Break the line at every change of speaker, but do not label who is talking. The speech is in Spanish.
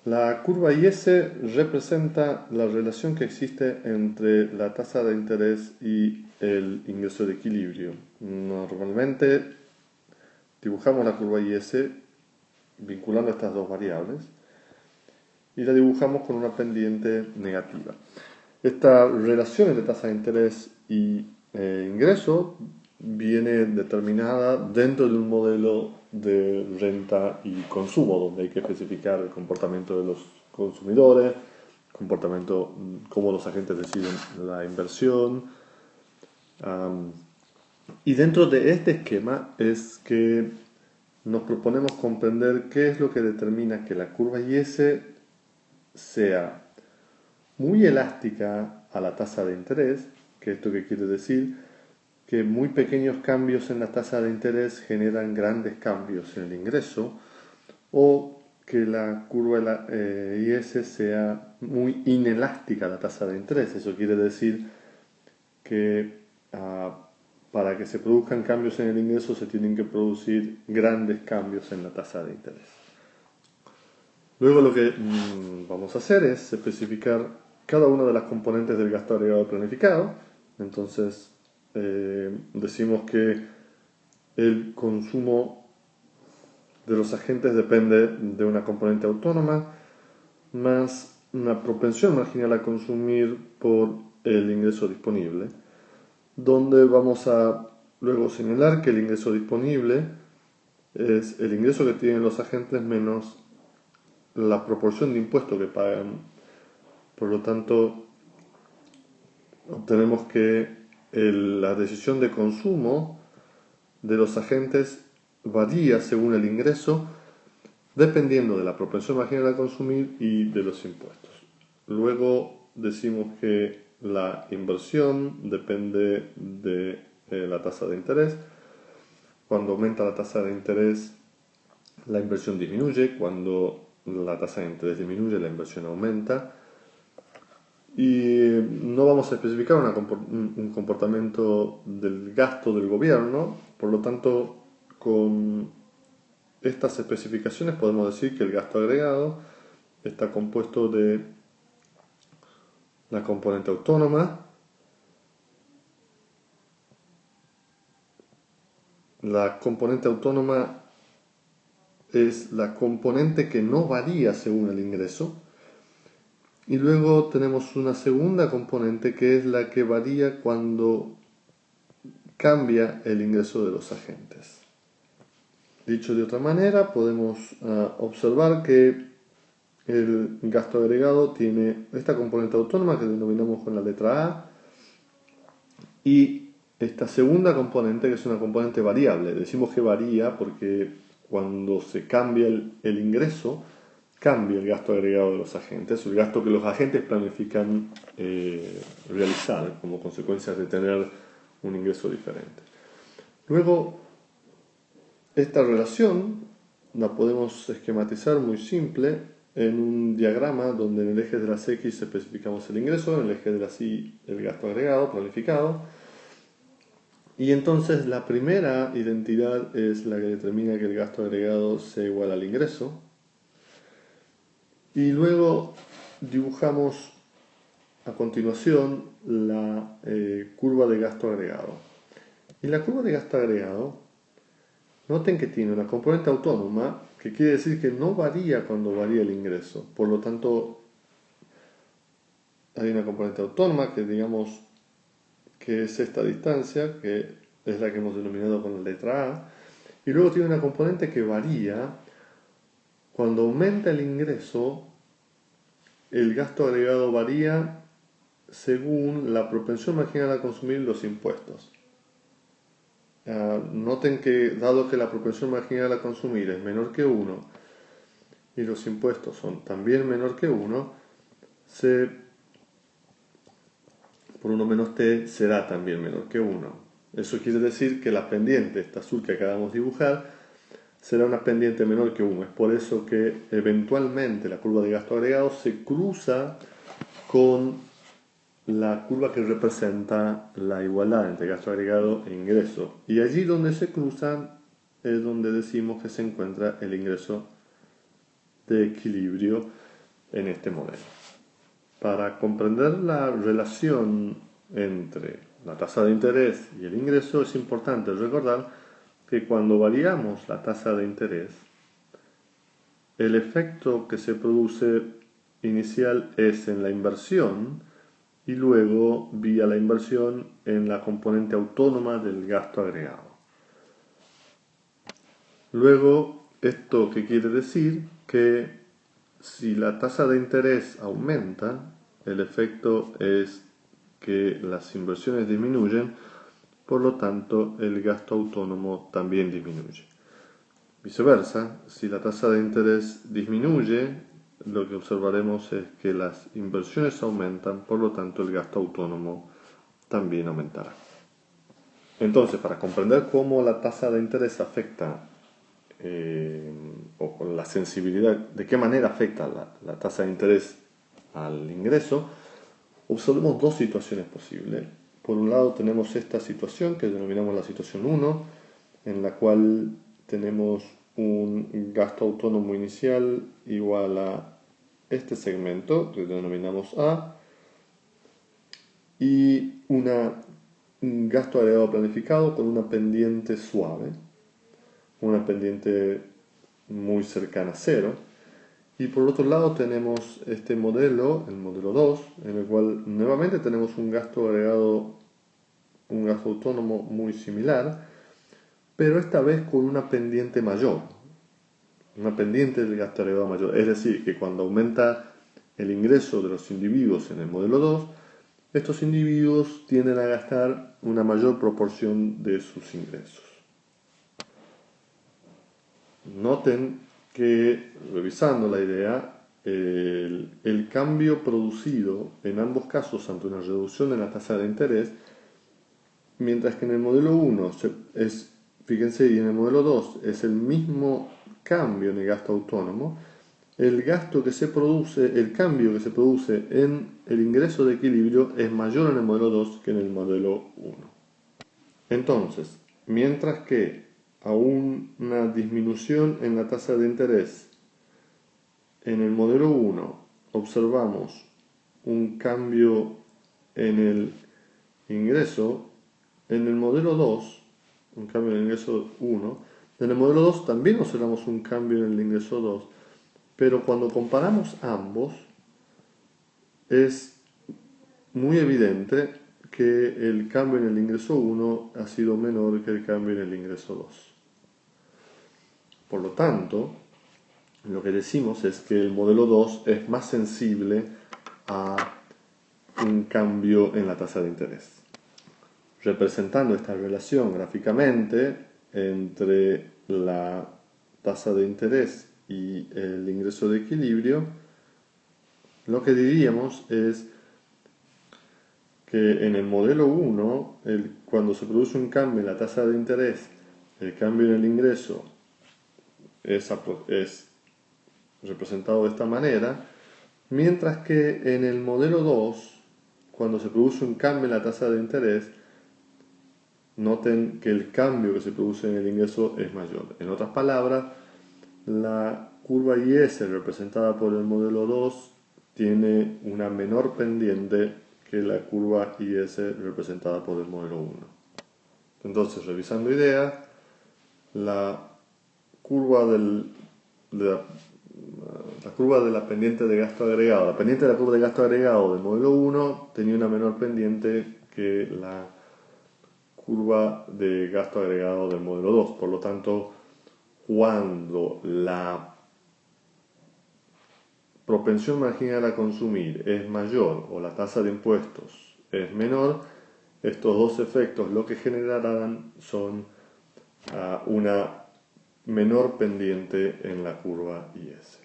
La curva IS representa la relación que existe entre la tasa de interés y el ingreso de equilibrio. Normalmente dibujamos la curva IS vinculando estas dos variables y la dibujamos con una pendiente negativa. Esta relación entre tasa de interés y ingreso viene determinada dentro de un modelo de renta y consumo, donde hay que especificar el comportamiento de los consumidores, comportamiento, cómo los agentes deciden la inversión. Y dentro de este esquema es que nos proponemos comprender qué es lo que determina que la curva IS sea muy elástica a la tasa de interés, que esto que quiere decir que muy pequeños cambios en la tasa de interés generan grandes cambios en el ingreso, o que la curva IS sea muy inelástica a la tasa de interés. Eso quiere decir que para que se produzcan cambios en el ingreso se tienen que producir grandes cambios en la tasa de interés. Luego lo que vamos a hacer es especificar cada una de las componentes del gasto agregado planificado. Entonces decimos que el consumo de los agentes depende de una componente autónoma más una propensión marginal a consumir por el ingreso disponible, donde vamos a luego señalar que el ingreso disponible es el ingreso que tienen los agentes menos la proporción de impuesto que pagan. Por lo tanto, obtenemos que la decisión de consumo de los agentes varía según el ingreso, dependiendo de la propensión marginal a consumir y de los impuestos. Luego decimos que la inversión depende de la tasa de interés. Cuando aumenta la tasa de interés, la inversión disminuye. Cuando la tasa de interés disminuye, la inversión aumenta. Y no vamos a especificar un comportamiento del gasto del gobierno, por lo tanto, con estas especificaciones podemos decir que el gasto agregado está compuesto de la componente autónoma, la componente autónoma es la componente que no varía según el ingreso, y luego tenemos una segunda componente que es la que varía cuando cambia el ingreso de los agentes. Dicho de otra manera, podemos observar que el gasto agregado tiene esta componente autónoma que denominamos con la letra A y esta segunda componente que es una componente variable. Decimos que varía porque cuando se cambia el ingreso, cambia el gasto agregado de los agentes, el gasto que los agentes planifican realizar como consecuencia de tener un ingreso diferente. Luego, esta relación la podemos esquematizar muy simple en un diagrama donde en el eje de las X especificamos el ingreso, en el eje de las Y el gasto agregado planificado. Y entonces la primera identidad es la que determina que el gasto agregado sea igual al ingreso. Y luego dibujamos a continuación la curva de gasto agregado. Y la curva de gasto agregado, noten que tiene una componente autónoma, que quiere decir que no varía cuando varía el ingreso. Por lo tanto, hay una componente autónoma que digamos que es esta distancia, que es la que hemos denominado con la letra A. Y luego tiene una componente que varía. Cuando aumenta el ingreso, el gasto agregado varía según la propensión marginal a consumir los impuestos. Noten que dado que la propensión marginal a consumir es menor que 1 y los impuestos son también menor que 1, por 1 menos t será también menor que 1. Eso quiere decir que la pendiente, esta azul que acabamos de dibujar, será una pendiente menor que 1. Es por eso que eventualmente la curva de gasto agregado se cruza con la curva que representa la igualdad entre gasto agregado e ingreso. Y allí donde se cruzan es donde decimos que se encuentra el ingreso de equilibrio, en este modelo. Para comprender la relación entre la tasa de interés y el ingreso es importante recordar que cuando variamos la tasa de interés, el efecto que se produce inicial es en la inversión y luego vía la inversión en la componente autónoma del gasto agregado. Luego, ¿esto qué quiere decir? Que si la tasa de interés aumenta, el efecto es que las inversiones disminuyen, por lo tanto el gasto autónomo también disminuye. Viceversa, si la tasa de interés disminuye, lo que observaremos es que las inversiones aumentan, por lo tanto el gasto autónomo también aumentará. Entonces, para comprender cómo la tasa de interés afecta o con la sensibilidad, de qué manera afecta la tasa de interés al ingreso, observemos dos situaciones posibles. Por un lado tenemos esta situación que denominamos la situación 1, en la cual tenemos un gasto autónomo inicial igual a este segmento que denominamos A y un gasto agregado planificado con una pendiente suave, una pendiente muy cercana a cero. Y por otro lado tenemos este modelo, el modelo 2, en el cual nuevamente tenemos un gasto agregado, un gasto autónomo muy similar, pero esta vez con una pendiente mayor, una pendiente del gasto agregado mayor. Es decir, que cuando aumenta el ingreso de los individuos en el modelo 2, estos individuos tienden a gastar una mayor proporción de sus ingresos. Noten que, revisando la idea, el cambio producido en ambos casos ante una reducción en la tasa de interés, mientras que en el modelo 1 fíjense, y en el modelo 2 es el mismo cambio en el gasto autónomo, el cambio que se produce en el ingreso de equilibrio es mayor en el modelo 2 que en el modelo 1. Entonces, mientras que a una disminución en la tasa de interés en el modelo 1 observamos un cambio en el ingreso, en el modelo 2, un cambio en el ingreso 1, en el modelo 2 también observamos un cambio en el ingreso 2, pero cuando comparamos ambos es muy evidente que el cambio en el ingreso 1 ha sido menor que el cambio en el ingreso 2. Por lo tanto, lo que decimos es que el modelo 2 es más sensible a un cambio en la tasa de interés. Representando esta relación gráficamente entre la tasa de interés y el ingreso de equilibrio, lo que diríamos es que en el modelo 1, cuando se produce un cambio en la tasa de interés, el cambio en el ingreso es representado de esta manera, mientras que en el modelo 2, cuando se produce un cambio en la tasa de interés, noten que el cambio que se produce en el ingreso es mayor. En otras palabras, la curva IS representada por el modelo 2 tiene una menor pendiente que la curva IS representada por el modelo 1. Entonces, revisando ideas, la curva de la pendiente de gasto agregado, la pendiente de la curva de gasto agregado del modelo 1 tenía una menor pendiente que la curva de gasto agregado del modelo 2. Por lo tanto, cuando la propensión marginal a consumir es mayor o la tasa de impuestos es menor, estos dos efectos lo que generarán son una menor pendiente en la curva IS.